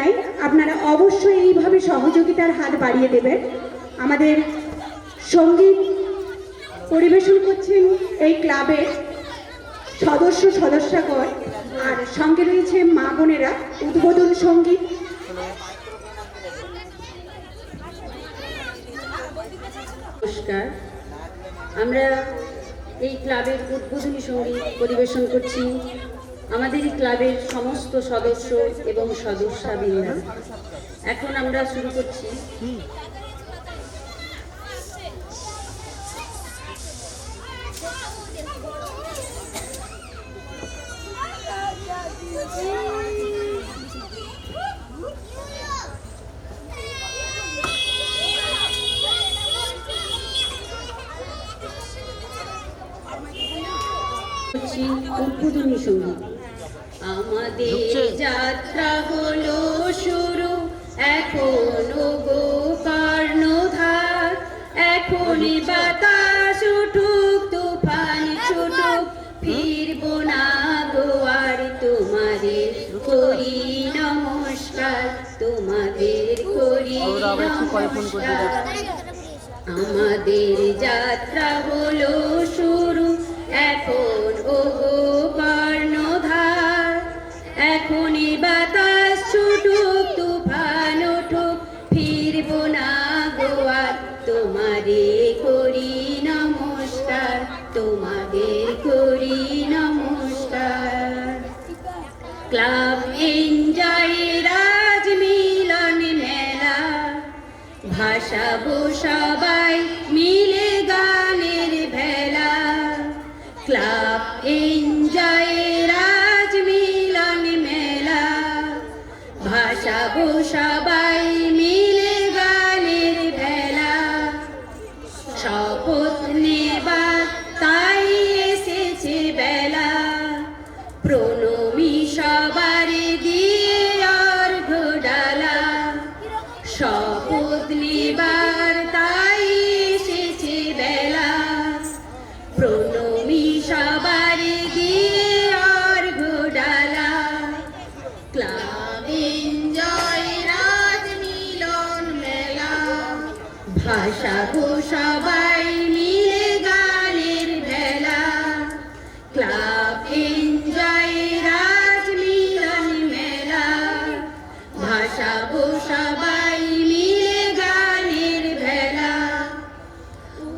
তাই আপনারা অবশ্যই এইভাবে সহযোগিতার হাত বাড়িয়ে দেবেন। আমাদের সঙ্গীত পরিবেশন করছেন এই ক্লাবের সদস্যগণ, আর সঙ্গে রয়েছে মা বোনেরা। উদ্বোধন সঙ্গীত নমস্কার, আমরা এই ক্লাবের উদ্বোধনী সঙ্গীত পরিবেশন করছি আমাদের এই ক্লাবের সমস্ত সদস্য এবং সদস্যবৃন্দ। এখন আমরা শুরু করছি। উদ্বোধনী সঙ্গীত। আমাদের যাত্রা হলো শুরু, এখনো গো কর্ণধার, এখনই বাতাস উঠুক, তুফান ছুটুক, ফিরবো না গো আর। তোমাদের করি নমস্কার, তোমাদের করি নমস্কার। আমাদের যাত্রা হলো শুরু, এখন ও গো কর্ণধার, এখনই বাতাস ছুটুক, তুফান উঠুক, ফিরবো না গো আর। তোমারে করি নমস্কার, তোমাদের করি নমস্কার। ক্লাব এনজয়ের আজ মিলন মেলা, ভাসাবো সবাই মিলে গানের ভেলা। ক্লাব এনজয়ের আজ মিলন মেলা, ভাসাবো সবাই মিলে গানের ভেলা। শপথ নেবার তাই এসেছে বেলা, প্রণমী সবার দিয়ে অর্ঘ্য ডালা। শপথ নেবার তাই এসেছে বেলা, প্রণমী সবার দিয়ে অর্ঘ্য ডালা। ক্লাব এনজয়ের আজ মিলন মেলা, ভাসাবো সবাই মিলে গানের ভেলা। ক্লাব এনজয়ের আজ মিলন মেলা, ভাসাবো সবাই মিলে গানের ভেলা।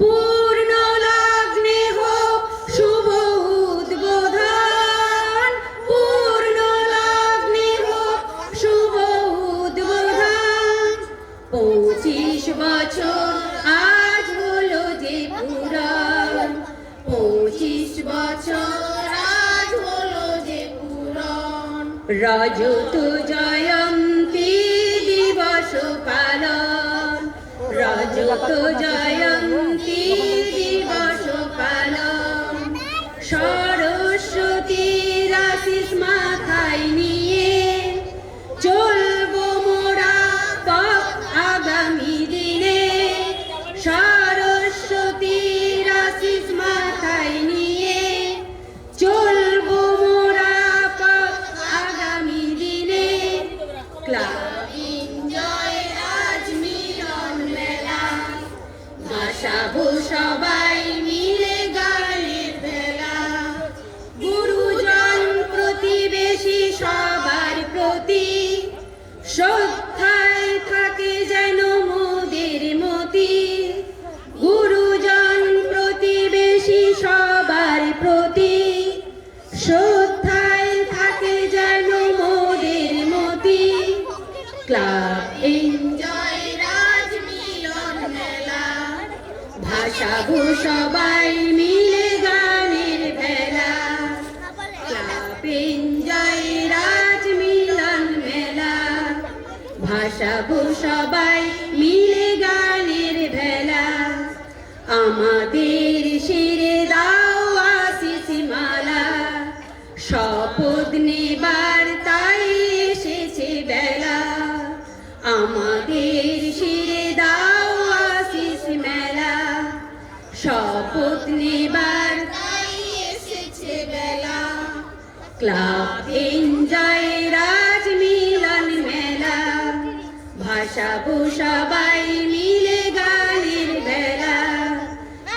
পূর্ণ লগ্নে হোক শুভ উদ্বোধন, পূর্ণ লগ্নে হোক শুভ উদ্বোধন। 25 বছর আজ হলো যে পূরণ, 25 বছর আজ হলো যে পূরণ। রজত জয়ন্তী দিবস পালন, রজত জয়ন্তী দিবস পালন। সরস্বতীর আশিস মাথায় নিয়ে চলবো মোরা পথ আগামী দিনে। সরস্বতীর আশিস মাথায় নিয়ে চলবো মোরা পথ আগামী দিনে। ক্লাব এনজয়ের আজ মিলন মেলা, ভাসাবো সবাই মিলে গানের ভেলা। গুরুজন প্রতিবেশী সবার প্রতি শ্রদ্ধায় থাকে যেন মোদের মতি। গুরুজন প্রতিবেশী সবার প্রতি শ্রদ্ধায় থাকে যেন মোদের মতি। ক্লাব এনজয়ের আজ মিলন মেলা, ভাসাবো সবাই মিলে গানের ভেলা। ক্লাব এনজয়ের আজ মিলন মেলা, ভাসাবো সবাই মিলে গানের ভেলা। আমাদের শিরে দাও আশিস মালা, শপথ নেবার তাই এসেছে বেলা। আমাদের শিরে দাও আশিস মেলা, শপথ নেবার তাই এসেছে বেলা। ক্লাব এনজয়ের আজ মিলন মেলা, ভাসাবো সবাই মিলে গানের বেলা,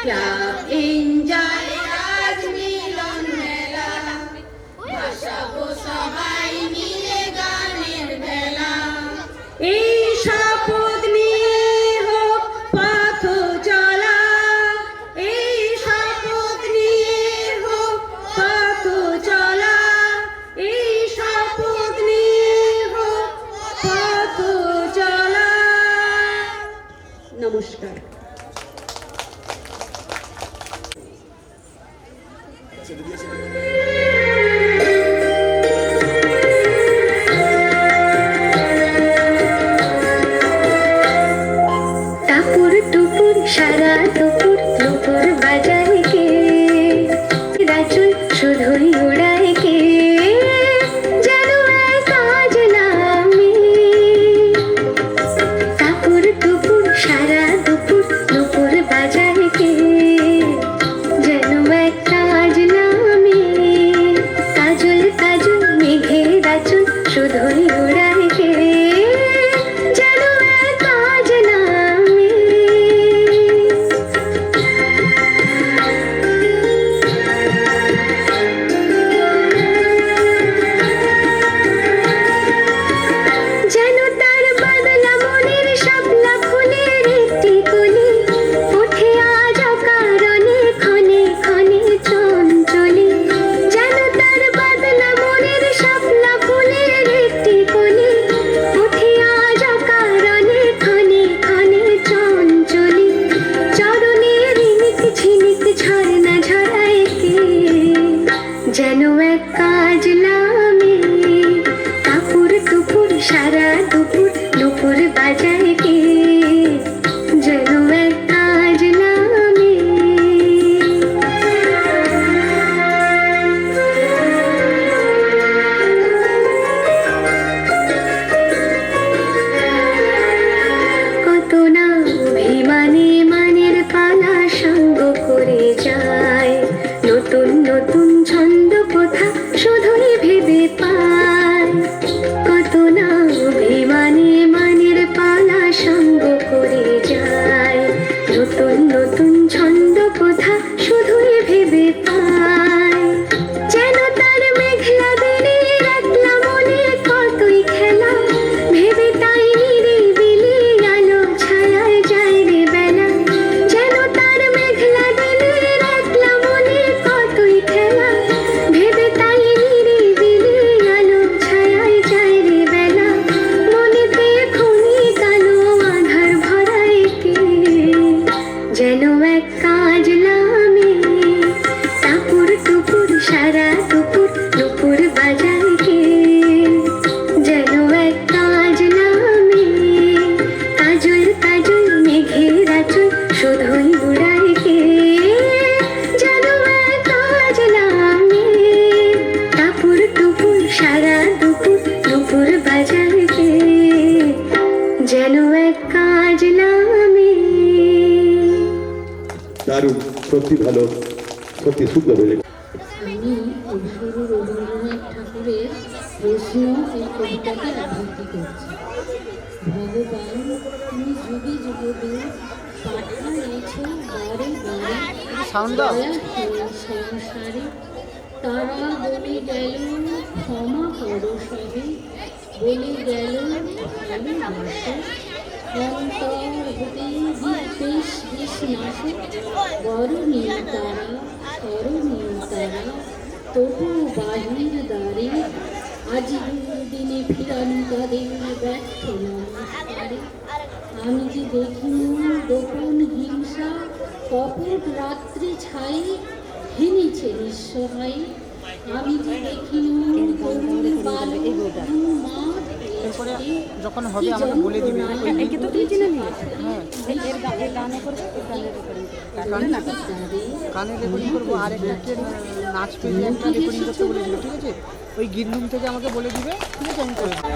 ক্লাব এনজয় আজ মিলন মেলা, ভাসাবো সবাই মিলে গানের বেলা। এই শপথ নিয়ে হোক পথ চলা, এই শপথ নিয়ে হোক পথ চলা, এই শপথ নিয়ে হোক পথ চলা। নমস্কার। টাপুর টুপুর সারা দুপুর দুপুর বাজায় কে, রাচুল শুধুই উড়ায় কে, যেন এক আজ নামে। টাপুর টুপুর সারা দুপুর দুপুর বাজায় কে, যেন এক আজ নামে। কাজল কাজল মেঘে রাচুল শুধুই উড়ায় কে, যেন এক আজ নামে। যেন তার বাদলা মনের শাপলা ফুলের একটি কলি, ওঠে আজ অকারণে ক্ষণে ক্ষণে চঞ্চলি। যেন তার বাদলা মনের শাপলা ফুলের একটি কলি, ওঠে আজ অকারণে ক্ষণে ক্ষণে চঞ্চলি। চরণে রিনিক ঝিনিক ঝরনা ঝরায় কে, যেন এক কাজ নামে। টাপুর টুপুর সারা দুপুর দুপুর বাজায় কে, যেন এক কাজ নামে। কত না অভিমানে মানের পালা সঙ্গ করে যায়, নতুন নতুন ছন্দ কথা শুধুই ভেবে পায়। কত না অভিমানে মানের পালা সঙ্গ করে যায়, নতুন নতুন ছন্দ কথা শুধুই ভেবে পায়। যেন তার মেঘলা দিনে রাতলা মনে কতই খেলা, ভেবে তাই নিরিবিলি আলো ছায়ায় যায় রে বেলা। যেন তার মেঘলা দিনে রাতলা মনে কতই খেলা, ভেবে তাই নিরিবিলি আলো ছায়ায় যায় রে বেলা। মনেতে খুনি কালো আধার ভরায় কে, যেন এক কাজ নামে। টাপুর টুপুর সারা দুপুর দুপুর বাজায় কে, যেন এক কাজ নামে। কাজল কাজল মেঘে রাচুল শুধুই উড়ায় কে, যেন এক কাজ নামে। টাপুর টুপুর সারা দুপুর দুপুর বাজায় কে, যেন এক কাজ নামে। দারুণ, সত্যি ভালো, সত্যি সুন্দর হয়েছে। আমি ঐশ্বর্য রবীন্দ্রনাথ ঠাকুরের প্রশ্ন এই কবিতাকে আবৃত্তি করছি। ভগবান তুমি যুগে যুগে দূর পাঠাইছ বারে বারে সংসারে, তারা বলে গেল ক্ষমা করো সবে, বলে গেল ভালোবাসো অন্তর হতে বিষ বিষ নাশক। বরণীয় তারা স্মরণীয় তারা তবু বাহির দ্বারে, আজ দিনে ফিরানো তাদের ব্যর্থ নমস্কারে। আমি যে দেখিনু গোপন হিংসা, কপট রাত্রি ছাই ঘেনেছে নিঃসহায়। আমি যে দেখিনু তরুণ বালক মাঠ যখন হবে আমাকে বলে দিবে। গানে রেকর্ডিং করবো, আর একটা নাচ পেজে একটা রেকর্ডিং করতে বলেছিল, ঠিক আছে? ওই গিরলুম থেকে আমাকে বলে দিবে, ঠিক আছে? আমি করে দেবো।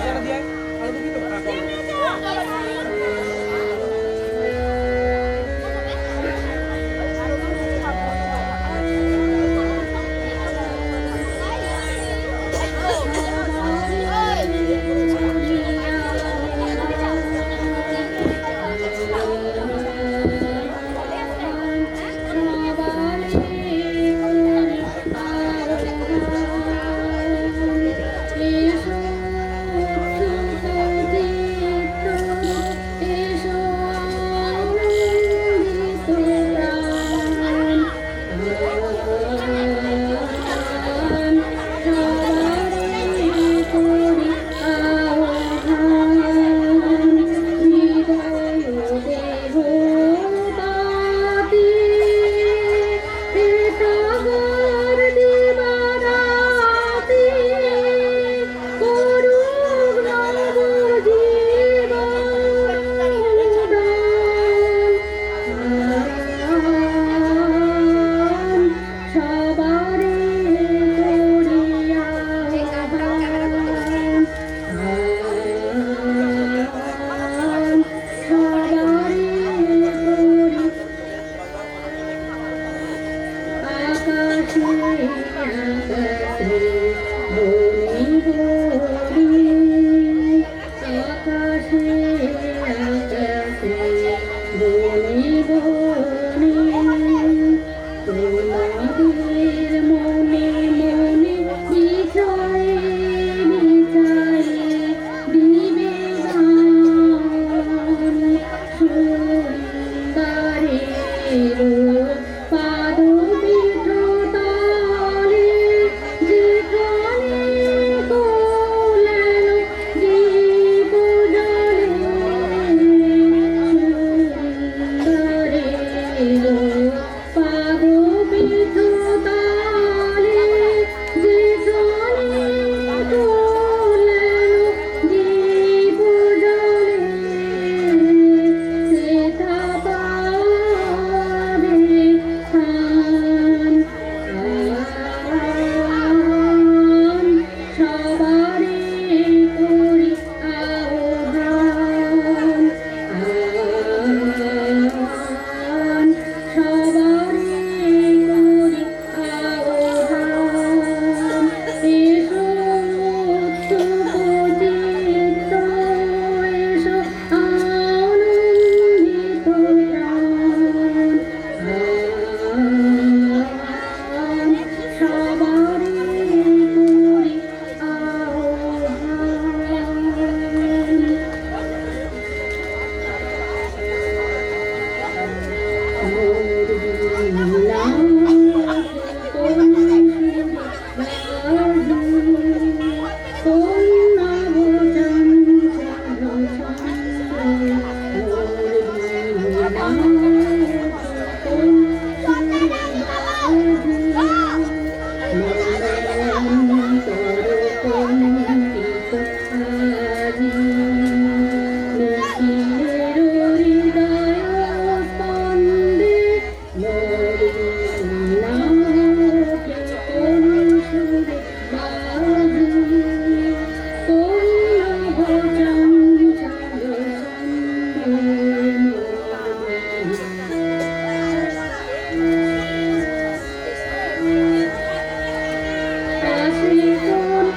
আশিকুন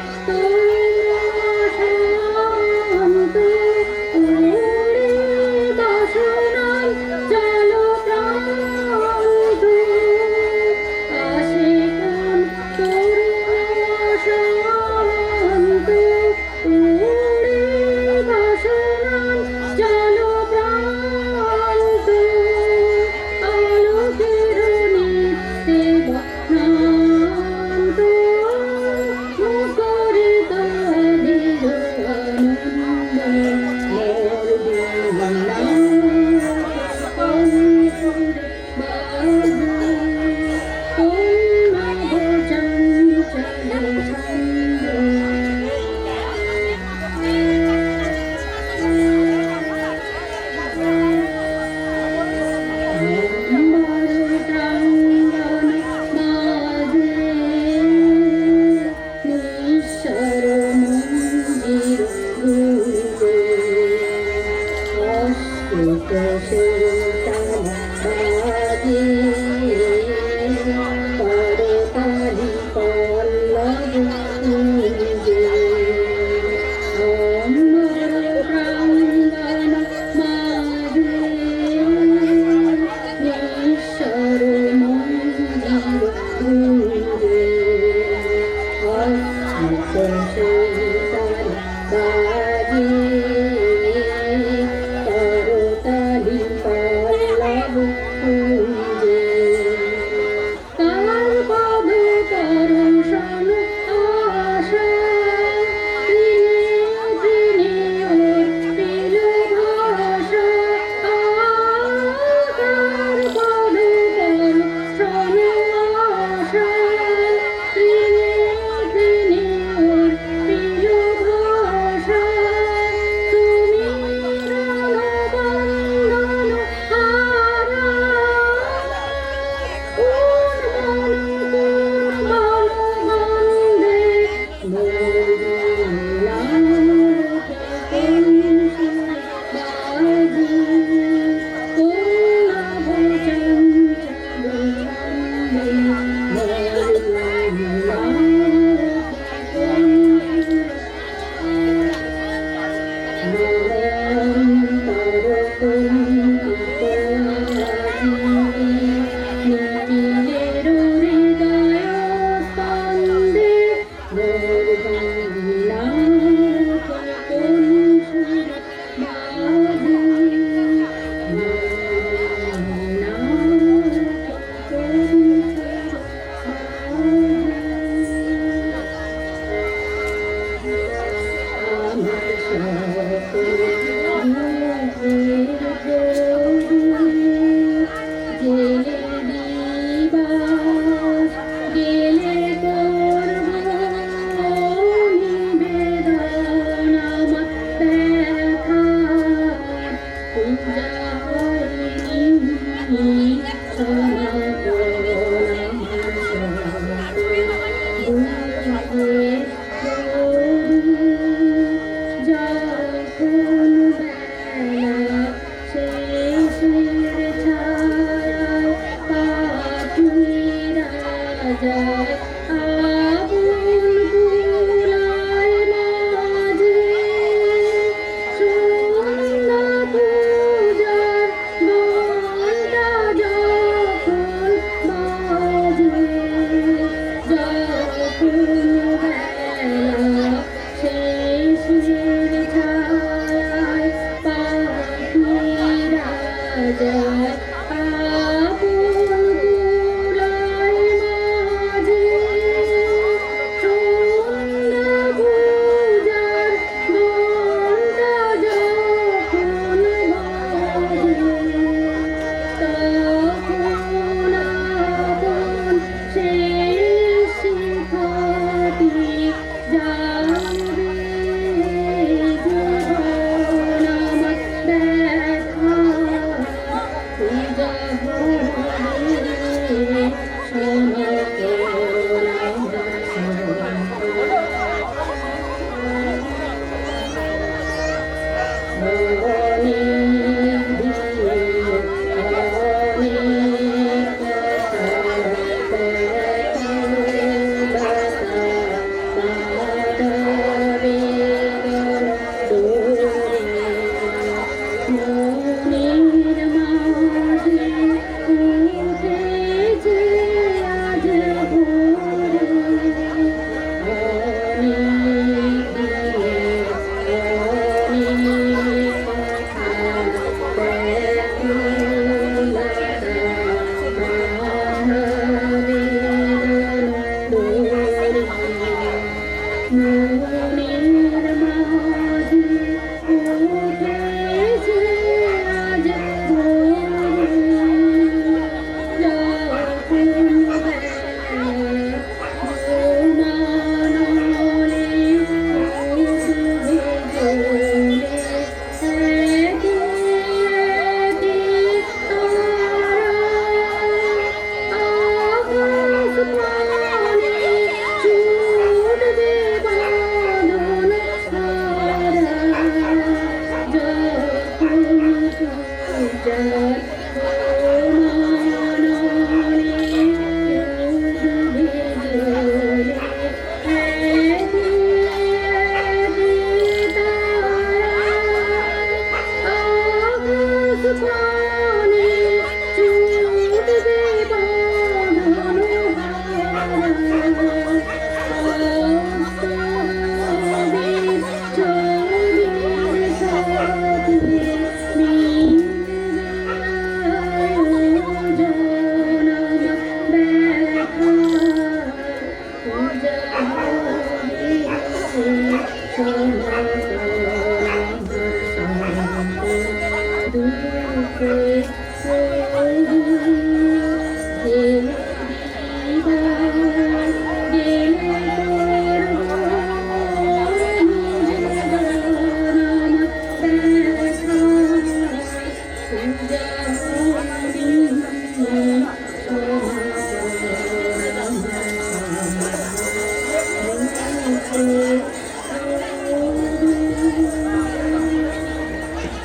শান্ত উড়ে বাসনায় চলো প্রান্ত আশিকুন শান্ত উড়ে বাসনায় চলো প্রান্ত আলোকের নিত্যে বানান্ত মুখরিত নিরানন্দ মোর বিনা অন্তরে বাজে পূর্ণব চঞ্চল ছন্দ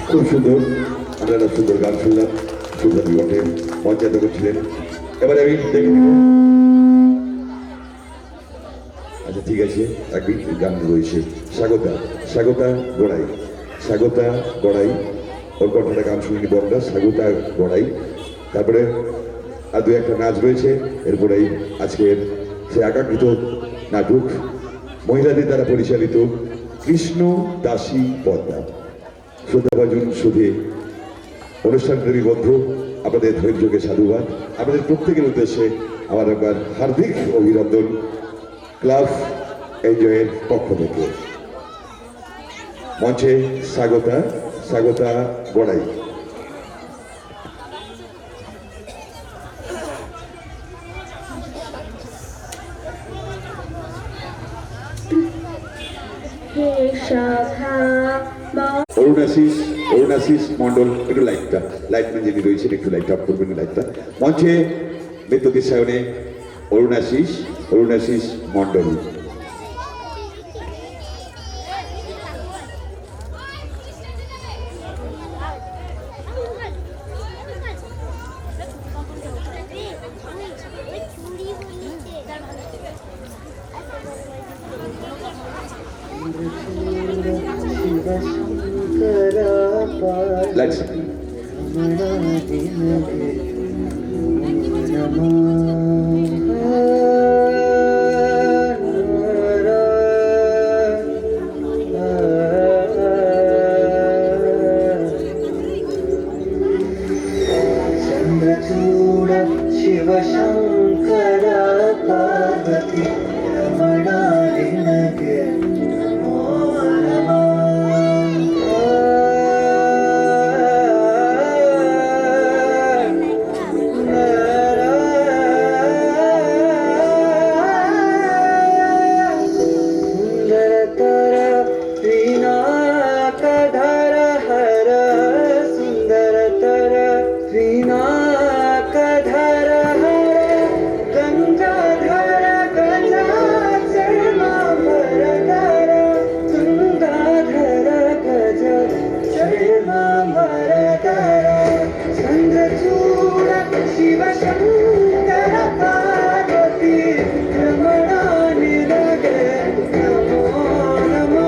খুব সুন্দর, আমরা একটা সুন্দর গান শুনলাম। সুন্দরী বটে পঞ্চায়েত করছিলেন। এবারে আমি দেখে নিব। আচ্ছা ঠিক আছে, একই গান রয়েছে। স্বাগতা, স্বাগতা গড়াই, স্বাগতা গড়াই, ওর কণ্ঠটা গান শুনে নিব আমরা। স্বাগতা গড়াই, তারপরে আর দু একটা নাচ রয়েছে। এরপরেই আজকের সে আকাঙ্ক্ষিত নাটক মহিলাদের দ্বারা পরিচালিত কৃষ্ণ দাসী পদ্মা। শ্রদ্ধাভাজন শুধু অনুষ্ঠানপ্রেমী বন্ধু, আপনাদের ধৈর্যকে সাধুবাদ। আমাদের প্রত্যেকের উদ্দেশ্যে আমার একবার হার্দিক অভিনন্দন ক্লাব এনজয়ের পক্ষ থেকে। মঞ্চে স্বাগতা, স্বাগতা গড়াই। হে সখা অরুণাশিস, অরুণাশিস মন্ডল, একটু লাইটটা, লাইটম্যান যিনি রয়েছেন একটু লাইট অফ করবেন লাইটটা। মঞ্চে নৃত্য বিশ্বায়নে অরুণাশিস, অরুণাশিস মন্ডল। লাইটস ಚಂದ್ರಚೂಡ ಶಿವಶಂಕರ ಪಾರ್ವತಿ ರಮಣ ನಿನಗೆ ನಮೋ ನಮಃ. ಸುಂದರತರ ಶ್ರೀನಾಥಧರ ಹರ ಸುಂದರತರ ಶ್ರೀನಾಥಧರ ಹರ ಗಂಗಾಧರ ಗಜಾಚರ್ಮಾಂಬರಧರ ತುಂಗಾಧರ ಗಜ ಚರ್ಮಾಂಬರಧರ ಚಂದ್ರಚೂಡ ಶಿವಶಂಕರ ಪಾರ್ವತಿ ರಮಣ ನಿನಗೆ ನಮೋ ನಮಃ.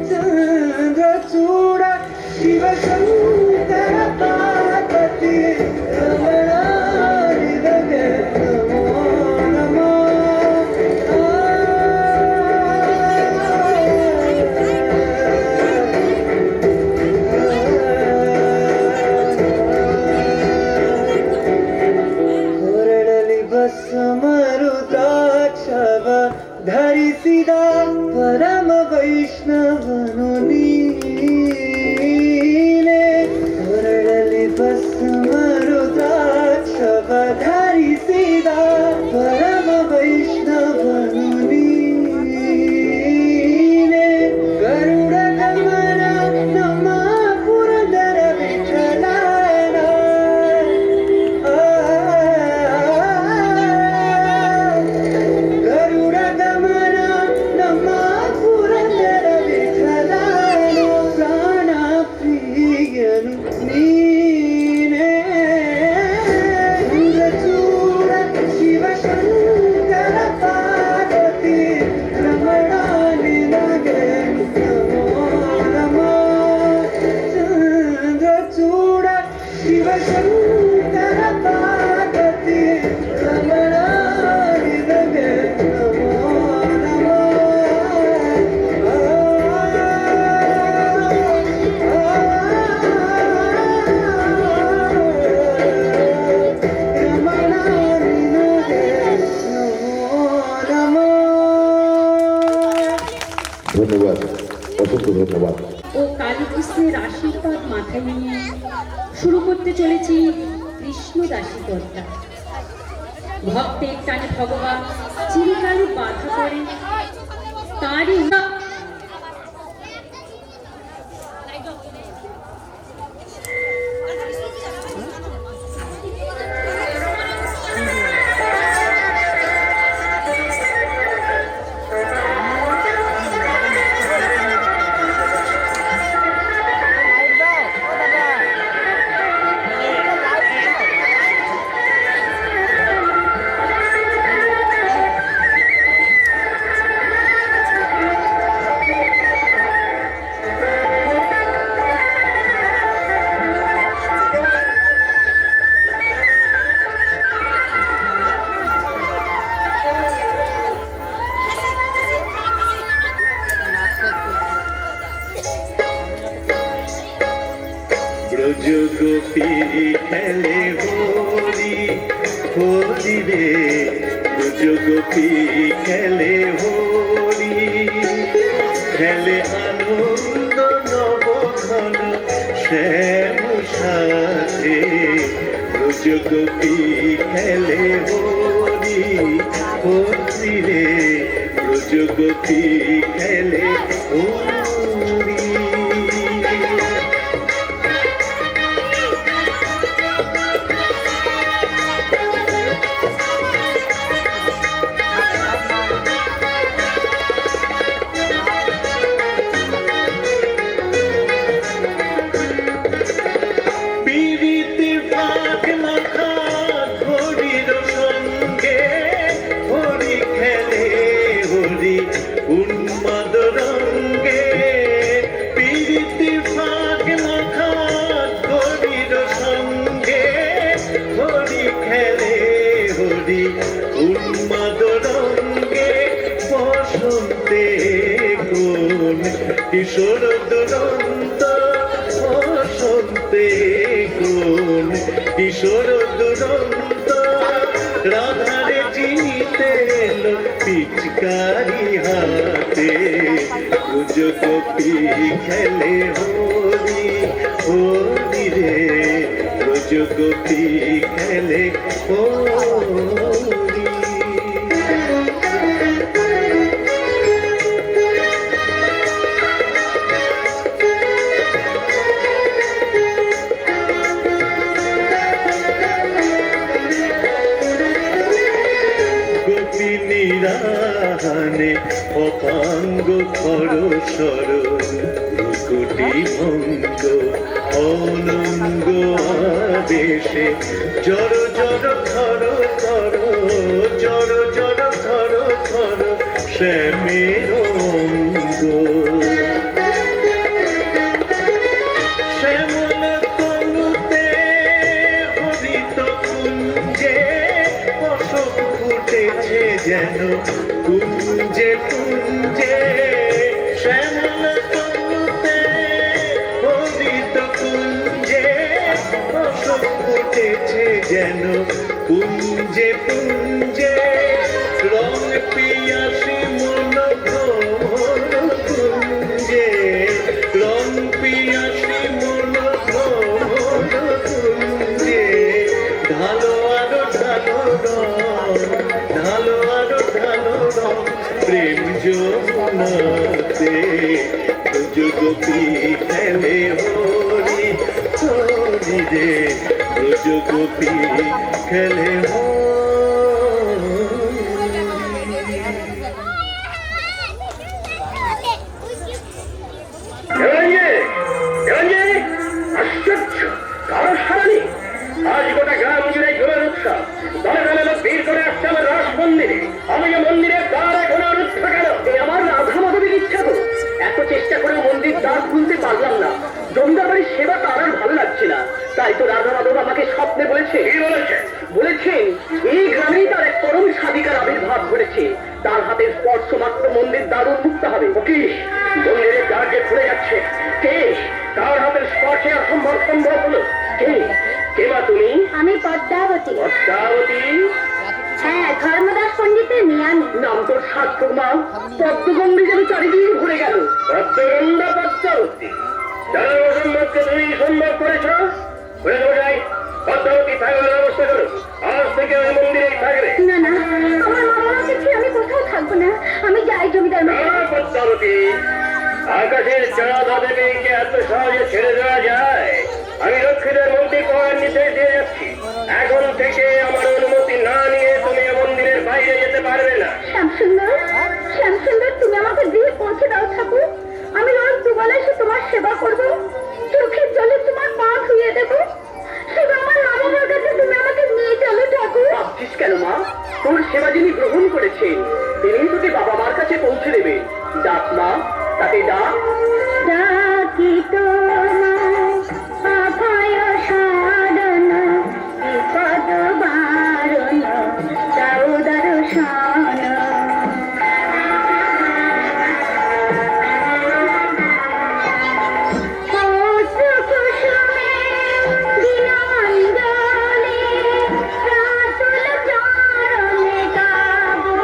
ಚಂದ್ರಚೂಡ ಶಿವಶಂಕರ ಪಾರ್ವತಿ ರಮಣ ನಿನಗೆ ನಮೋ ಹೊರಡಲಿ ಬಸ್ಸ ಮರುದ್ರಾಕ್ಷವ ಧರಿಸಿದ ಪರಮ ವೈಷ್ಣವನು ನೀನೆ. ಹೊರಡಲಿ ಬಸ್ಸ ಮರುದ್ರಾಕ್ಷವ ಧರಿಸಿದ ಪರಮ ವೈಷ್ಣವನು ನೀನೆ. ಗರುಡ ಗಮನ ನಮ್ಮ ಪುರಂದರ ವಿಠಲನ ಗರುಡ ಗಮನ ನಮ್ಮ ಪುರಂದರ ವಿಠಲನ ধন্যবাদ, অসংখ্য ধন্যবাদ। ও কালীকৃষ্ণের আশীর্বাদ মাথায় নিয়ে শুরু করতে চলেছি কৃষ্ণ দাসী কর্তা। ভক্তের টানে ভগবান চিরকালই বাধা করে তারই ব্রজগোপী খেলে হোলি হোলি রে, ব্রজগোপী খেলে হোলি, খেলে আনন্দ নবঘন শ্যাম সাথে, ব্রজগোপী খেলে হোলি হোলি রে, ব্রজগোপী খেলে হোলি। কিশোর দুরন্ত বসন্তে কোন কিশোর দুরন্ত রাধারে চিনিতে এলো পিচকারি হাতে, ব্রজগোপী খেলে হোলি হোলি রে, ব্রজগোপী খেলে হোলি। নিরাহানে অপাঙ্গ খরসর ভ্রুকুটি ভঙ্গ অনঙ্গ আবেশে জর জর খর খর জর জর খর খর শ্যামের অঙ্গ, শ্যামল তনুতে হরিত কুঞ্জে অশোক ফুটেছে যেন কুঞ্জে কুঞ্জে, শ্যামল তনুতে হরিত কুঞ্জে অশোক ফুটেছে যেন কুঞ্জে কুঞ্জে, রং পিয়াসী মন ভ্রমণ কুঞ্জে, রং পিয়াসী মন ভ্রমণ কুঞ্জে, ঢালো আরো ঢালো রং, ঢালো আরো ঢালো রং প্রেম যমুনাতে, ব্রজগোপী খেলে হোলি হোলি রে, ব্রজগোপী খেলে হোলি। আজ গোটা গ্রাম জুড়ে জোরের উৎসব, দলে দলে লোক ভিড় করে আসছে আমার রাস মন্দিরে। আমি মন্দিরের দ্বার এখনো রুদ্ধ কেন? এই আমার রাধা মাধবের ইচ্ছা তো, এত চেষ্টা করে মন্দির দ্বার খুলতে পারলাম না। জমিদার বাড়ির সেবা তার আর ভালো লাগছে না, তাই তো রাধা মাধব আমাকে স্বপ্নে বলেছে। কি বলেছে? বলেছেন এই গ্রামেই তার এক পরম সাধিকার আবির্ভাব ঘটেছে, তার হাতের স্পর্শ মাত্র মন্দির দ্বার উন্মুক্ত হবে। কি মন্দিরের দ্বার যে খুলে যাচ্ছে, কে তার হাতের স্পর্শে অসম্ভব সম্ভব হলো? কে কে মা তুমি? আমি পদ্মাবতী। পদ্মাবতী, হ্যাঁ, ধর্মদাস পণ্ডিতের মেয়ে আমি। নাম তোর সার্থক মা, পদ্মগন্ধে যেন চারিদিকে ঘুরে গেল। পদ্মগন্ধা পদ্মাবতী, যারা মোহাম্মদকে তুমি সম্ভব করেছ, ঘুরে দেবো যাই। পদ্মাবতী থাকবার ব্যবস্থা করো, আজ থেকে ওই মন্দিরেই থাকবে। না না, আমার মা বাবাকে ছেড়ে আমি কোথাও থাকবো না, আমি যাই জমিদার মশাই। পদ্মাবতী, আকাশের চাঁদ দেবীকে এত সহজে ছেড়ে দেওয়া যায়? আমি লক্ষ্মীদের মন্দির পাওয়ার নির্দেশ দিয়ে যাচ্ছি, এখন থেকে আমার অনুমতি না নিয়ে তুমি মন্দিরের বাইরে যেতে পারবে না। শ্যামসুন্দর, শ্যামসুন্দর, তুমি আমাকে গৃহে পৌঁছে দাও ঠাকুর। আমি রোজ দুবেলা এসে তোমার সেবা করবো, চোখের জলে তোমার পা ধুয়ে দেবো। শুধু আমার মা বাবার কাছে তুমি আমাকে নিয়ে চলো ঠাকুর। ভাবছিস কেন মা? তোর সেবা যিনি গ্রহণ করেছেন তিনি তোকে বাবা মার কাছে পৌঁছে দেবে। ডাক মা, তাকে ডাক। ডাকি তোমায় অভয় সাধন, বিপদ বারণ দাও দর্শন। কুসুমে দিনাঞ্জলি রাতুল চরণে গাবো।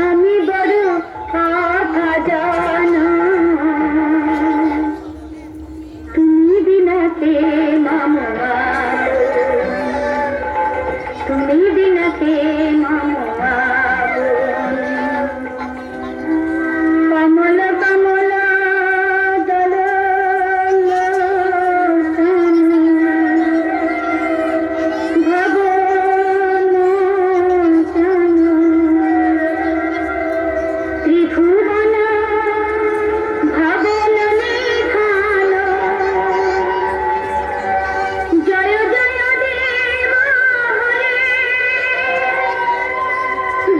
আমি বড় কথা জানো, তুমি বিনাতে মামা, তুমি বিনাতে মামা। কমল কমল দল ভগবান ত্রিভুবন ভবন নিধান, জয় জয় দেব হরে,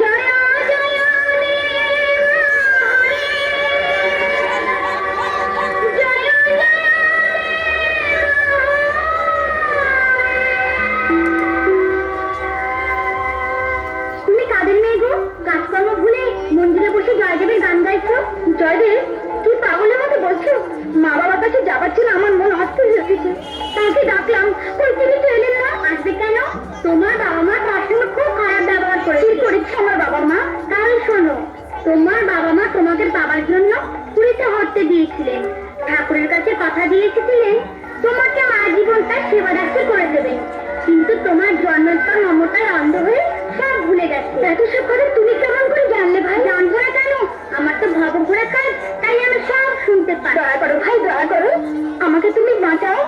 জয় জয় দেব হরে, জয় জয়। তুমি কাদের মেয়ে গো? কাজকর্ম ভুলে মন্দিরে বসে জয়দেবের গান গাইছো। জয়দেব, তুই পাগলের মতো বলছো? মা বাবার কাছে যাবার জন্য আমার মন অস্থির হয়ে উঠেছে, তাকে ডাকলাম, ওই তিনি তো এলেন না। আসবে কেন? তোমার বাবা মা তার সঙ্গে খুব খারাপ ব্যবহার করে। কি করেছে আমার বাবা মা? তাহলে শোনো, তোমার বাবা মা তোমাকে পাবার জন্য পুরীতে হরতে দিয়েছিলেন, ঠাকুরের কাছে কথা দিয়ে এসেছিলেন তোমাকে আজীবনটা সেবা দাসী করে দেবেন, কিন্তু তোমার জন্মস্থান মমতায় অন্ধ হয়ে সব ভুলে গেছে। এত সব কথা তুমি কেমন করে জানলে ভাই? জানবো না কেন, আমার তো ভবঘোরা কাজ, তাই আমি সব শুনতে পাই। দয়া করো ভাই, দয়া করো, আমাকে তুমি বাঁচাও।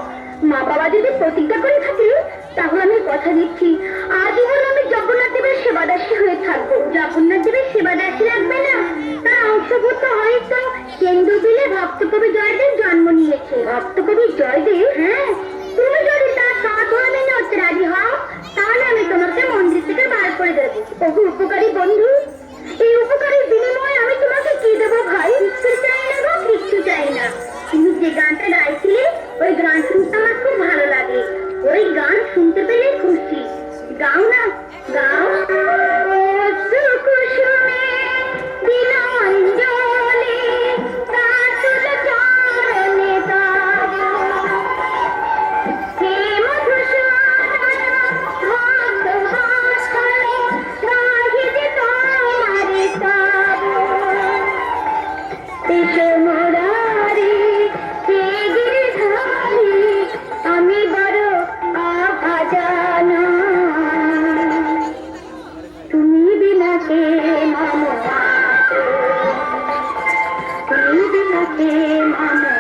মা বাবা যদি প্রতিজ্ঞা করে থাকে, তাহলে আমি কথা দিচ্ছি আজীবন আমি জগন্নাথ দেবের সেবাদাসী হয়ে থাকবো। জগন্নাথ দেবের সেবাদাসী রাখবে না, তার অংশভূত হয়তো কেন্দ্রবিলে ভক্তকবি জয়দেব জন্ম নিয়েছে। ভক্তকবি জয়দেব? হ্যাঁ, তুমি যদি তার সাধনা মেনে হতে রাজি হও, তাহলে আমি তোমাকে মন্দির থেকে বার করে দেবো। ওগো উপকারী বন্ধু, এই উপকারের বিনিময়ে আমি তোমাকে কি দেবো ভাই? কিচ্ছু চাই না গো, কিচ্ছু চাই না। তুমি যে গানটা গাইছিলে, ওই গান শুনতে আমার খুব ভালো লাগে, ওই গান শুনতে পেলে খুশি। গাও না, গাও। কুসুমে দিনাঞ্জলি রাতুল চরণে গাবো। হে মধুসূদন ভক্তবৎসল, রাহিতে তোমারে গাবো। এসো মুরারি হে গিরিধারী, আমি বড় অভাজন, তুমি বিনাতে মামা, তুমি বিনাতে মামা।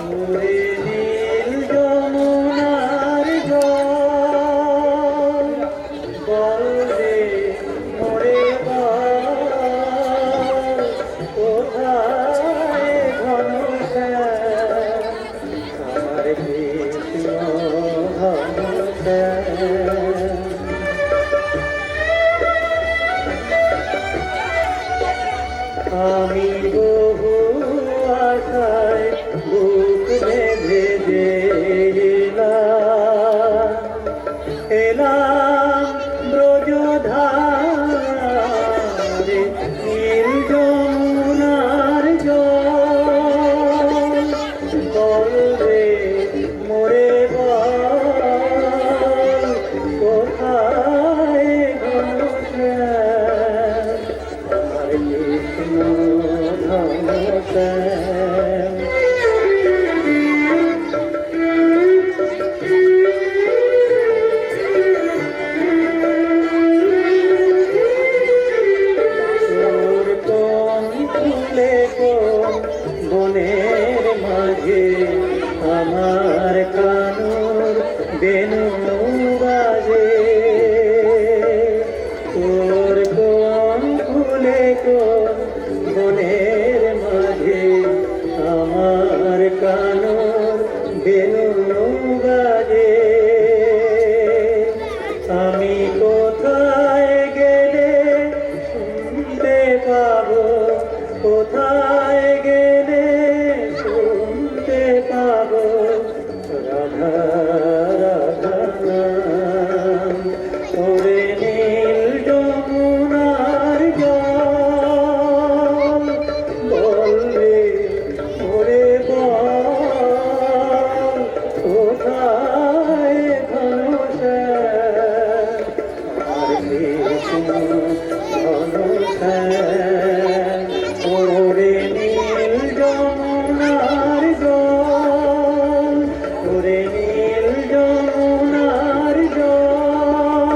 ওরে নীল যমুনার জল, বলে মোরে বল, কোথায় ঘনশ্যাম আমার কৃষ্ণ ঘনশ্যাম। আমি বহু আশায় বুক বেঁধে এলাম ব্রজধারে নীল যমুনার জল বলবে মোরে বল কোথায় ঘনশ্যাম আর কৃষ্ণ ঘনশ্যাম তোর কোন ফুলে কোন বনের মাঝে আমার কানুর বেনু বাজে তোর কোন ফুলে কোন বনের মাঝে আমার কানুর বেনু বাজে আমি কোথায় গেলে শুনতে পাবো কোথায় গেলে শুনতে পাবো রাধা রাধা নাম ওরে নীল যমুনার জল বলবে ওরে বল কোথায় ঘনশ্যাম আর কৃষ্ণ ঘনশ্যাম ওরে নীল যমুনার জল ওরে নীল যমুনার জল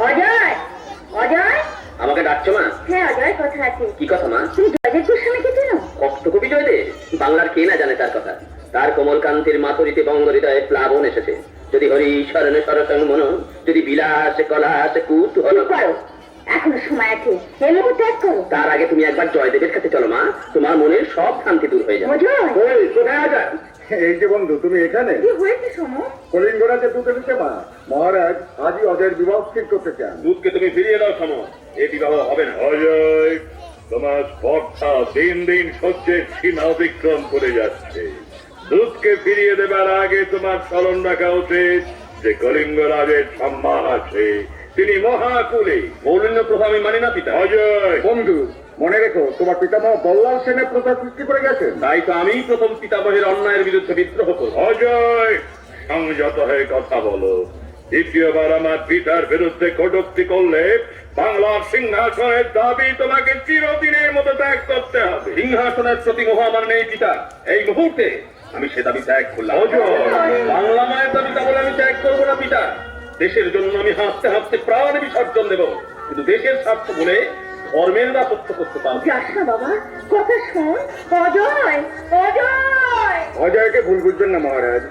অজয় অজয় আমাকে ডাকছো মা? হ্যাঁ অজয় কথা আছে। কি কথা মা? তুমি জয়দেব গোস্বামীকে চেনো? কষ্টকবি জয়দেব, বাংলার কে না জানে তার কথা। তার কোমল কান্তির মাথুরিতে বঙ্গ হৃদয়ে প্লাবন এসেছে। যদি হরি শরণ সরসং মন, যদি বিলাস কলাস কুতূহল। চুপ করো, এখনো সময় আছে, এই মুহূর্তে ত্যাগ করো। তার আগে তুমি একবার জয়দেবের কাছে চলো মা, তোমার মনের সব শান্তি দূর হয়ে যাবে। অজয় ওই কোথায় আছেন? এই যে বন্ধু, তুমি এখানে? কি হয়েছে সোমু? কলিঙ্গরাজে দুটো দিতে মা, মহারাজ আজই অজয়ের বিবাহ ঠিক করতে চান। দুধকে তুমি ফিরিয়ে দাও সম, এ বিবাহ হবে না। অজয়, তোমার স্পর্ধা দিন দিন সহ্যের সীমা অতিক্রম করে যাচ্ছে। দুধকে ফিরিয়ে দেবার আগে তোমার স্মরণ রাখা উচিত যে কলিঙ্গরাজের সম্মান আছে, তিনি মহাকুলে। মৌলিন্য প্রথা আমি মানি না পিতা। অজয় বন্ধু, মনে রেখো তোমার পিতামহ বল্লাল সেনের প্রথা সৃষ্টি করে গেছেন। তাই তো আমি প্রথম পিতামহের অন্যায়ের বিরুদ্ধে বিদ্রোহ করব। অজয়, সংযত হয়ে কথা বলো। দ্বিতীয়বার আমার পিতার বিরুদ্ধে কটূক্তি করলে বাংলার সিংহাসনের দাবি তোমাকে চিরদিনের মতো ত্যাগ করতে হবে। সিংহাসনের প্রতি মোহ আমার নেই পিতা। এই মুহূর্তে আমি সে দাবি ত্যাগ করলাম। বাংলা মায়ের দাবি তা বলে আমি ত্যাগ করবো না পিতা। দেশের জন্য আমি হাসতে হাসতে প্রাণ বিসর্জন দেব, কিন্তু দেশের স্বার্থ বলে ধর্মের রাজত্ব করতে পারবো। যাস না বাবা, কথা শোন। অজয় অজয় অজয়কে ভুল বুঝবেন না মহারাজ,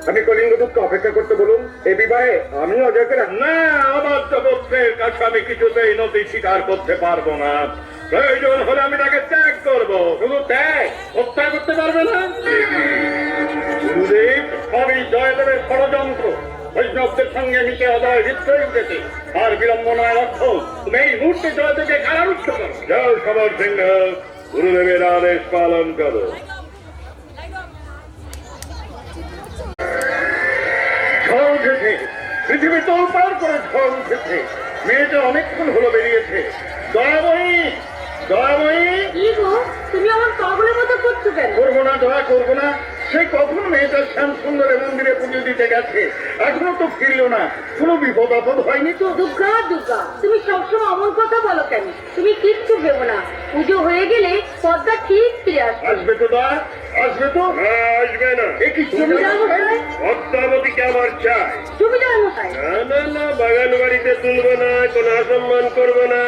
আপনি কলিঙ্গ দুধকে অপেক্ষা করতে বলুন। এই বিবাহে আমি অজয়কে না, আমার জগতের কাছে আমি কিছুতেই নথি স্বীকার করতে পারবো না। প্রয়োজন হলে আমি তাকে ত্যাগ করবো, শুধু ত্যাগ, হত্যা করতে পারবে না। গুরুদেব, সবই জয়দেবের ষড়যন্ত্র। বৈষ্ণবদের সঙ্গে মিশে অজয় বিদ্রোহী উঠেছে। আর বিড়ম্বনার অর্থ তুমি এই মুহূর্তে জয়দেবকে কারারুদ্ধ করো। যাও সমর সিংহ, গুরুদেবের আদেশ পালন করো। ঝড় উঠেছে, পৃথিবী তোলপাড় করে ঝড় উঠেছে। মেয়েটা অনেকক্ষণ হলো বেরিয়েছে। দয়াময়ী, দয়াময়ী। কি গো, তুমি আমার পাগলের মতো করছো কেন? করবো না দয়া, করবো না। সে কখন মেয়েটার শ্যাম সুন্দরের মন্দিরে পুজো দিতে গেছে, এখনো তো ফিরল না। কোনো বিপদ আপদ হয়নি তো? দুর্গা দুর্গা, তুমি সবসময় অমন কথা বলো কেন? তুমি কিচ্ছু ভেবো না, পুজো হয়ে গেলে পদ্মা ঠিক ফিরে আসবে। আসবে তো দা, আসবে তো? না, আসবে না। এ কি পদ্মাবতীকে আমার চাই। তুমি যাও মশাই। না না না, বাগান বাড়িতে তুলবো না, কোনো অসম্মান করবো না।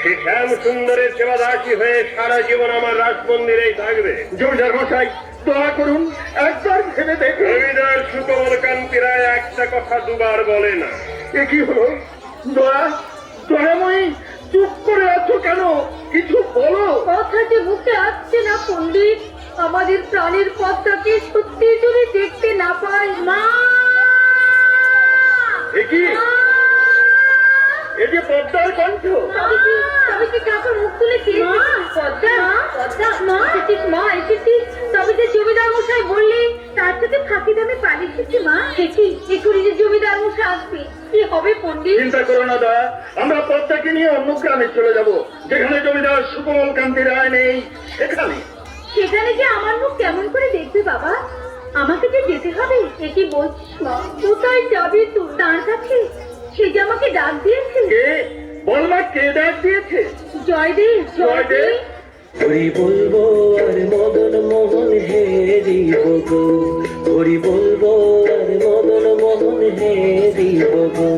সে শ্যাম সুন্দরের সেবাদাসী হয়ে সারা জীবন আমার রাজ মন্দিরেই থাকবে। জমিদার মশাই, দয়া করুন, একবার ভেবে দেখুন। জমিদার সুকমল কান্তি রায় একটা কথা দুবার বলে না। এ কি হলো? দয়া, দয়াময়ী, চুপ করে আছো কেন? কিছু বলো। কথা যে মুখে আসছে না পণ্ডিত। আমাদের প্রাণের পদ্মাকে সত্যি যদি দেখতে না পাই। মা, এ কি? এ যে পদ্মার কণ্ঠ। তবে কি ঠাকুর মুখ তুলে পদ্মা পদ্মা মা এসেছিস মা এসেছিস, তবে যে জমিদার মশাই বললি তার সাথে ফাঁকি দামে পালিয়েছি মা। দেখি এখনই যে জমিদার মশাই আসবে, কি হবে পণ্ডিত? চিন্তা করো না দয়া, আমরা পদ্মাকে নিয়ে অন্য গ্রামে চলে যাব, যেখানে জমিদার সুকমল কান্তি রায় নেই সেখানে। সেখানে যে আমার মুখ কেমন করে দেখবে বাবা? আমাকে যে যেতে হবে। এ কি বলছিস মা? কোথায় যাবি তুই? তার কাছে, সে যে আমাকে ডাক দিয়েছে। কে বল মা, কে ডাক দিয়েছে? জয়দেব জয়দেব। হরি বলবো আর মদন মোহন হেরিব গো, হরি বলবো আর মদন মোহন হেরিব গো,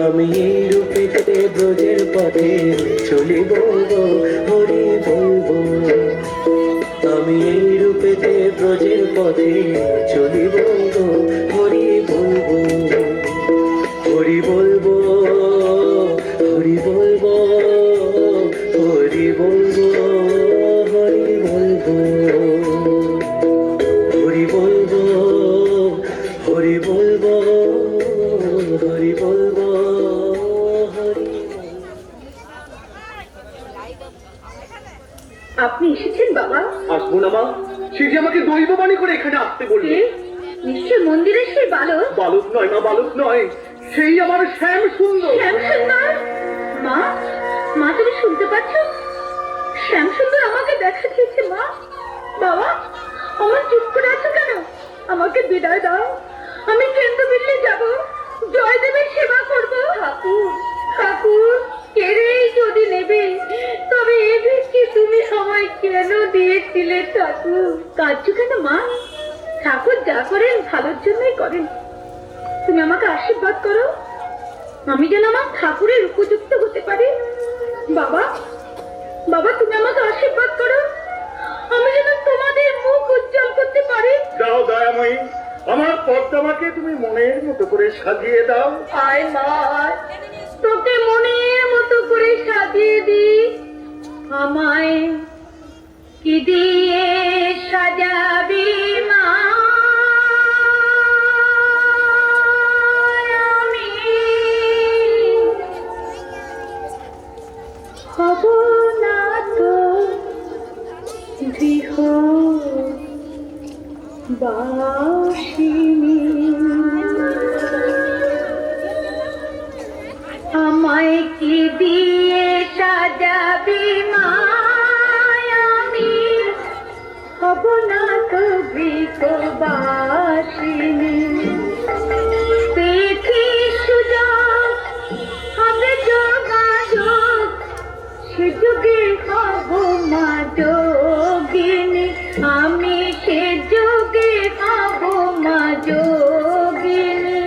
আমি এই রূপেতে ব্রজের পথে চলিব গো, হরি বলবো আমি এই রূপেতে ব্রজের পথে চলিব গো, হরি বলবো হরি বলবো হরি বলবো হরি বলবো হরি বলবো হরি বলবো হরি বলবো হরি বলবো হরি। আপনি এসেছেন বাবা? আসবো না মা, সে যে আমাকে দৈববাণী করে এখানে আসতে বললে। নিশ্চয় মন্দিরের সেই বালক। বালক নয় মা, বালক নয়, সেই আমার শ্যাম সুন্দর। শ্যাম সুন্দর? মা মা তুমি শুনতে পাচ্ছ? শ্যাম সুন্দর আমাকে দেখা দিয়েছে মা। বাবা আমার চুপ করে আছো কেন? আমাকে বিদায় দাও, আমি কেন্দ্রবিন্দে যাব, জয়দেবের সেবা করব। ঠাকুর ঠাকুর কেড়েই যদি নেবে, তবে এ ভিক্ষে তুমি সময় কেন দিয়েছিলে ঠাকুর? কাঁদছো কেন মা? ঠাকুর যা করেন ভালোর জন্যই করেন। তুমি আমাকে আশীর্বাদ করো, আমি যেন আমার ঠাকুরের উপযুক্ত হতে পারি। বাবা বাবা তুমি আমাকে আশীর্বাদ করো, আমি যেন তোমাদের মুখ উজ্জ্বল করতে পারি। দাও দয়াময়ী, আমার পদ্মামাকে তুমি মনের মতো করে সাজিয়ে দাও। আয় মা, তোকে মনের মতো করে সাজিয়ে দি। আমায় কি দিয়ে সাজাবি মা? আমি হব না তো গৃহ বাসিনী, আমায় কি দিয়ে সাজাবি মা? আমি হব না তো গৃহবাসিনী। দেখি সুযোগ হবে যোগাযোগ, সে যুগে হব মা যোগিনী, আমি সে যুগে হব মা যোগিনী।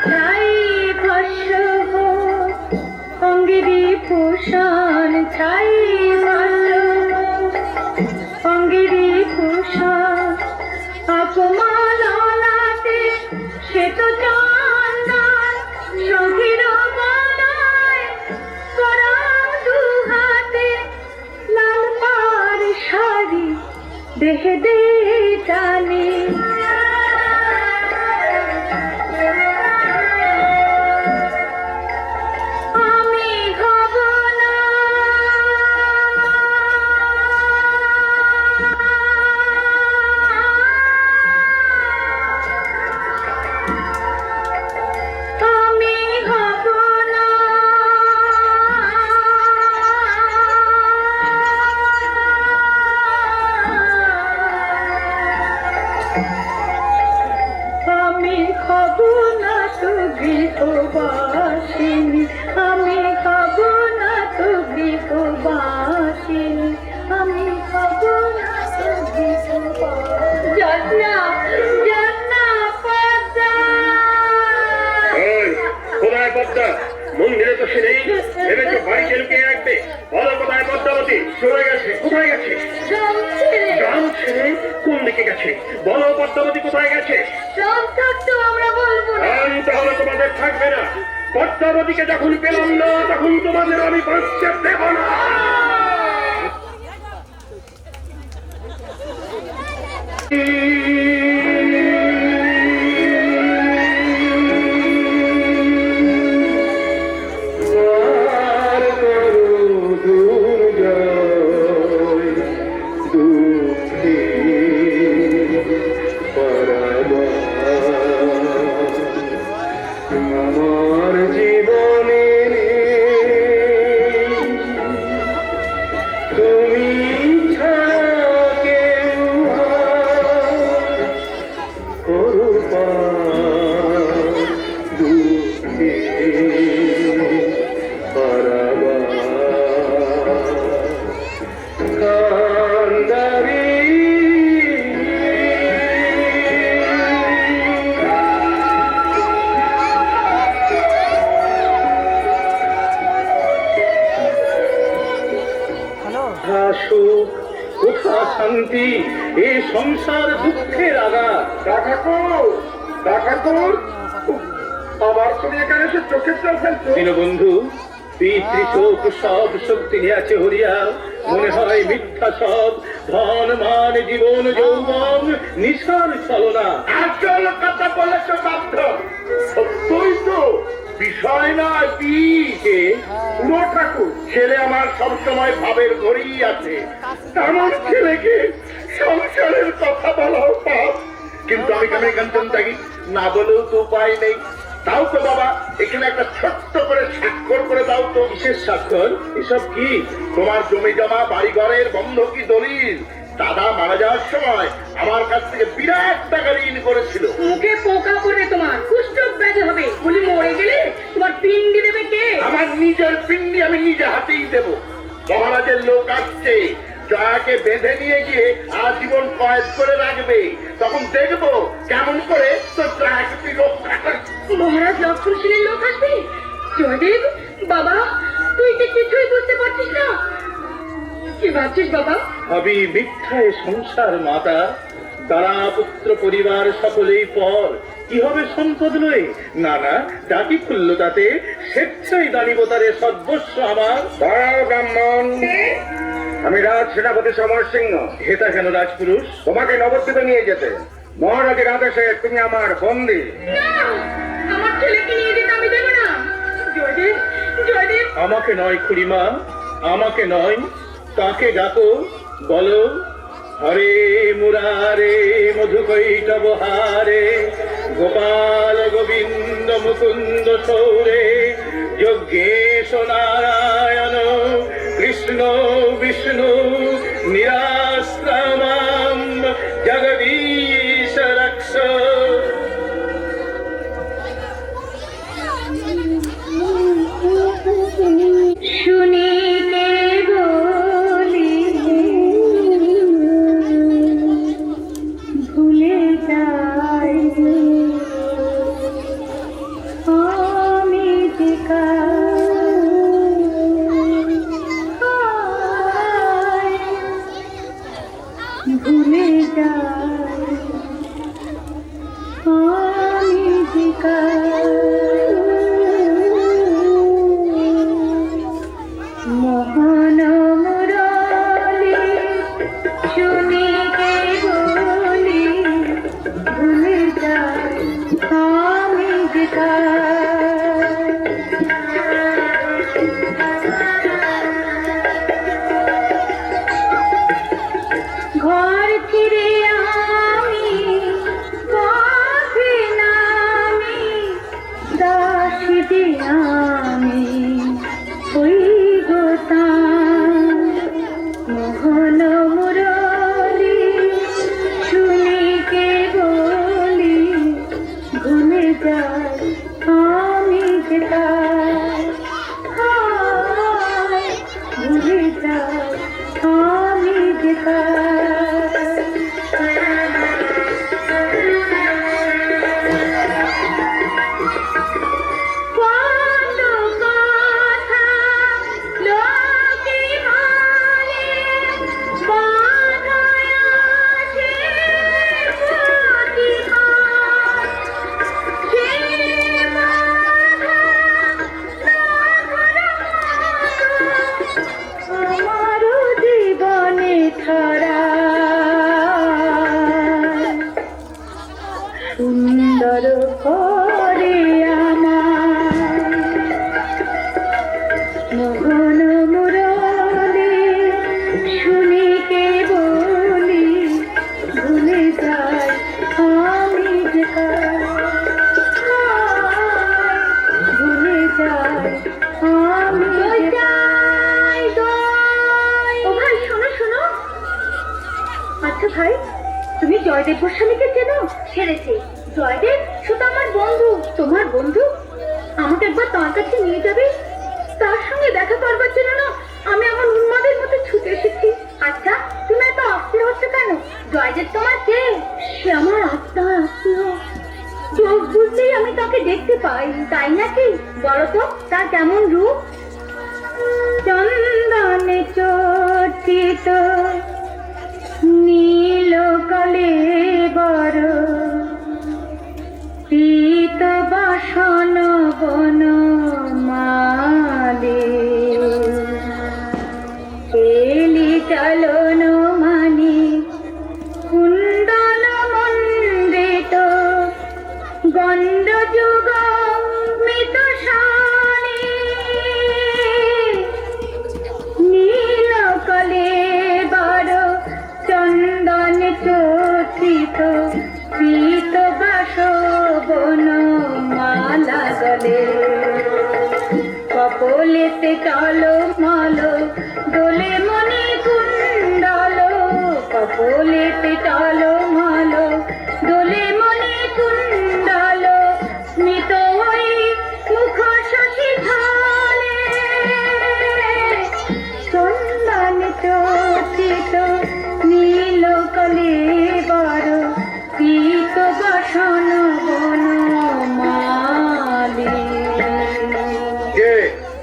ছাই ভস্য হোক অঙ্গেরি ভূষণ, ছাই ভস্য হোক অঙ্গেরি ভূষণ, অপমাননাতে সে তো চন্দন, সঙ্গীর বলয় করাও দুহাতে, লাল পাড় শাড়ি দেহে দে টানে। আমি হব না আমি হব না আমি হব না তো গৃহবাসিনী, আমি হব না তো গৃহবাসিনী, আমি হব না তো গৃহবাসিনী। জন্না জন্না পদ্মা। ওই, কোথায় পদ্মা? মন্দিরে তো সে নেই, ভেবেছো বাড়িতে লুকিয়ে রাখবে? বলো কোথায় পদ্মাবতী? চলে গেছে। কোথায় গেছে? গ্রাম ছেড়ে। গ্রাম ছেড়ে কোন দিকে গেছে? বলো পদ্মাবতী কোথায় গেছে? গ্রাম থাকতেও আমরা বলবো না। তাহলে তোমাদের থাকবে না। পদ্মাবতীকে যখন পেলাম না, তখন তোমাদের আমি বাঁচতে দেব না। অশান্তি, এ সংসার দুঃখের আঘাত। আবার তুমি এখানে এসে চোখের জল ফেলছো? দীনবন্ধু, পিতৃশোক সব শক্তি নিয়েছে হরিয়া, মনে হয় মিথ্যা সব, ধন মান জীবন যৌবন নিশার ছলনা। আসল কথা বলেছ বাধ্য, সত্যই তো, বিষয় নয় দিকে। পুরো ঠাকুর ছেলে আমার সবসময় ভাবের ঘরেই আছে, তেমন ছেলেকে সংসারের কথা বলাও পাপ। কিন্তু আমি কেন এখান থাকি, না বলেও তো উপায় নেই। তাও তো বাবা, এখানে একটা ছোট্ট করে স্বাক্ষর করে দাও তো। কিসের স্বাক্ষর? এসব কি? তোমার জমি জমা বাড়ি ঘরের বন্ধকি দলিল। দাদা মারা যাওয়ার সময় আমার কাছ থেকে বিরাট টাকা ঋণ করেছিল। মুখে পোকা পড়বে তোমার, কুষ্ঠ ব্যাধি হবে। বলি মরে গেলে তোমার পিন্ডি দেবে কে? আমার নিজের পিণ্ডি আমি নিজে হাতেই দেব। মহারাজের লোক আসছে, জয়াকে বেঁধে নিয়ে গিয়ে আজীবন কয়েদ করে রাখবে। তখন দেখবো কেমন করে তো জয়াকে তুই রক্ষা করছিস। মহারাজ লক্ষণ সেনের লোক আসবে? জয়দেব বাবা, তুই যে কিছুই বুঝতে পারছিস না। কি ভাবছিস বাবা? ভাবি মিথ্যায় সংসার মাতা, তারা পুত্র পরিবার সকলেই পর, কি হবে সম্পদ লয়ে? না না, ডাকি খুলল তাতে, স্বেচ্ছায় দাঁড়িব তারে সর্বস্ব আমার। দাঁড়াও ব্রাহ্মণ, আমি রাজ সেনাপতি সমর সিংহ। হেতা কেন রাজপুরুষ? তোমাকে নবদ্বীপে নিয়ে যেতে মহারাজের আদেশে তুমি আমার বন্দী। না, আমার ছেলেকে নিয়ে যেতে আমি দেব না। জয়দেব জয়দেব, আমাকে নয় খুড়িমা, আমাকে নয়, তাকে ডাকো, বলো হরে মুরারে মধুকৈটব হারে, গোপাল গোবিন্দ মুকুন্দ সৌরে, যজ্ঞেশ নারায়ণ কৃষ্ণ বিষ্ণু নিরাশ্রমাম জগদীশ রক্ষ। শুনি কে বলি ভুলে যাই আমি যে ভুলে যাই আমি যে মোহন মুরলি শুনি কে বলি ভুলে যাই আমি যে ঘর ছিড়ে আমি পথে নামি, দাসী যে আমি ওই গোতাম। মোহন মুরলি শুনি কে বলি ভুলে যাই আমি যে ভুলে যাই আমি যে আমারও জীবনে ছড়া সুন্দর করে আমার মোহন মুরলি শুনি কে বলি ভুলে যাই আমি যে ভুলে যাই আমি ও ভাই, শোনো শোনো। আচ্ছা ভাই, তুমি জয়দেব গোস্বামীকে চেনো? ছেড়েছে। জয়দেব শুধু আমার বন্ধু। তোমার বন্ধু? আমাকে একবার তার কাছে নিয়ে যাবে? তার সঙ্গে দেখা করবার জন্য না আমি আমার উন্মাদের মতো ছুটে এসেছি। আচ্ছা, তুমি এত অস্থির হচ্ছ কেন? জয়দেব তোমার কে? সে আমার আত্মার আত্মীয়। চোখ বুঝতেই আমি তাকে দেখতে পাই, তাই নাকি? বলো তো তার কেমন রূপ? চন্দনে চর্চিত নীল কলেবর পীত বাসন বন মালে এলি চলন মানে কুন্দন মন্দিত গন্ধ যুগ মৃত শানে নীল কলেবর চন্দন চোষিত পীত বাসবন মালা গলে কপলেতে টলো মালো দোলে মনে কুণ্ডল কপলেতে টলো মালো দোলে মনে কুণ্ডল স্মিত হই মুখ শশী ভালে চন্দন চোষিত নীল কলেবর পীত বাসন বন মালে কে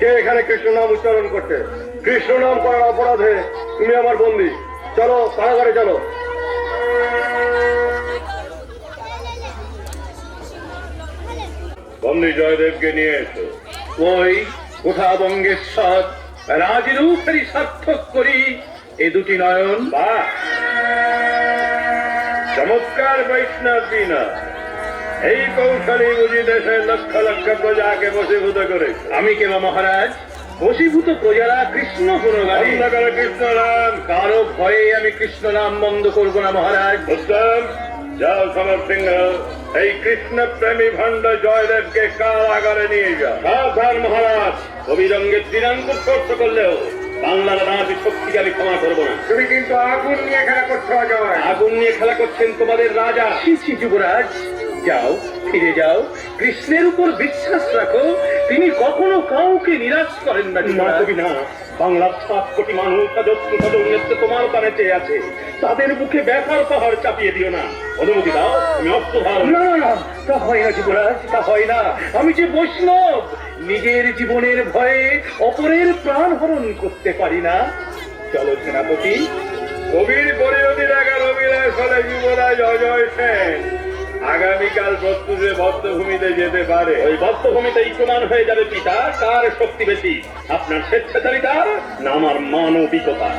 কে এখানে কৃষ্ণ নাম উচ্চারণ করছে? কৃষ্ণ নাম করার অপরাধে তুমি আমার বন্দী। চলো কারাগারে চলো। বন্দী জয়দেবকে নিয়ে এসো। ওই কোথা বঙ্গেশ্বর রাজরূপেরই সার্থক করি এ দুটি নয়ন। বাহ, চমৎকার বৈষ্ণব বিনা। এই কৌশলী বুঝি দেশের লক্ষ লক্ষ প্রজাকে বশীভূত করে। আমি কেন মহারাজ? বশীভূত প্রজারা কৃষ্ণ গুণগারী। বন্ধ করো কৃষ্ণ নাম। কারো ভয়ে আমি কৃষ্ণ নাম বন্ধ করব না মহারাজ। উত্তম, যাও সমর সিংহ, এই কৃষ্ণ প্রেমী ভণ্ড জয়দেবকে কারাগারে নিয়ে যাও। সাবধান মহারাজ, অবিলম্বে ত্রিরাঙ্কুর স্পর্শ করলেও বাংলার রাজি শক্তিকে আমি ক্ষমা করবো না। তুমি কিন্তু আগুন নিয়ে খেলা করছো অজয়। আগুন নিয়ে খেলা করছেন তোমাদের রাজা। শিশি যুবরাজ, যাও, ফিরে যাও, কৃষ্ণের উপর বিশ্বাস রাখো, তিনি কখনো কাউকে নিরাশ করেন না। না, বাংলার 7 কোটি মানুষ তোমার পানে চেয়ে আছে, তাদের মুখে ব্যথার পাহাড় চাপিয়ে দিও না। অনুমতি দাও, তুমি অস্ত্র ধারণ। না না না, তা হয় না যুবরাজ, তা হয় না। আমি যে বৈষ্ণব, নিজের জীবনের ভয়ে অপরের প্রাণ হরণ করতে পারি না। চলো সেনাপতি। কবির পরিণতি দেখার অভিলাষ ফলে যুবরাজ অজয় সেন আগামীকাল প্রস্তুতে বদ্ধভূমিতে যেতে পারে। ওই বদ্ধভূমিতেই প্রমাণ হয়ে যাবে পিতা কার শক্তি বেশি, আপনার স্বেচ্ছাচারিতা না আমার মানবিকতা।